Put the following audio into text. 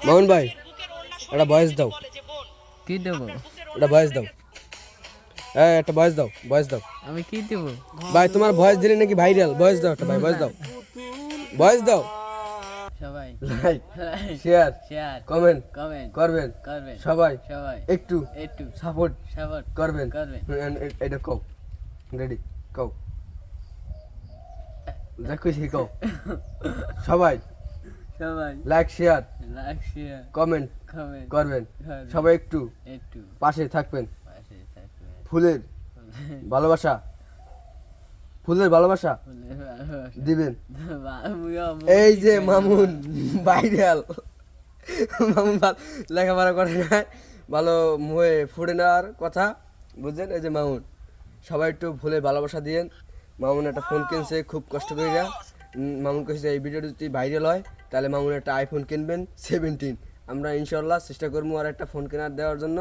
মামুন ভাই একটা ভয়েস দাও। কি দেবো? একটা ভয়েস দাও। হ্যাঁ একটা ভয়েস দাও, ভয়েস দাও। আমি কি দেবো? ভাই তোমার ভয়েস দিলে নাকি ভাইরাল, ভয়েস দাও একটা ভাই, ভয়েস দাও, ভয়েস দাও। সবাই like share share comment comment করবেন করবেন, সবাই, সবাই একটু একটু সাপোর্ট সাপোর্ট করবেন। করবেন। এটা কও, রেডি কও, যা খুশি কও। সবাই সবাই like share like share comment comment করবেন, করবেন। সবাই একটু একটু পাশে থাকবেন। পাশে থাকবেন। ফুলের ভালোবাসা, ফুলের ভালোবাসা ফুলের ভালোবাসা দিবেন। আমিও এই যে মামুন ভাইরাল, মামুন লেখাপড়া করে না, ভালো মুখে ফুটে নেওয়ার কথা বুঝছেন। এই যে মামুন, সবাই একটু ফুলের ভালোবাসা দিয়েন। মামুন একটা ফোন কিনছে খুব কষ্ট করে। মামুন কাছে এই ভিডিওটা যদি ভাইরাল হয় তাহলে মামুন একটা আইফোন কিনবেন 17। আমরা ইনশাল্লাহ চেষ্টা করবো আর একটা ফোন কেনার দেওয়ার জন্য।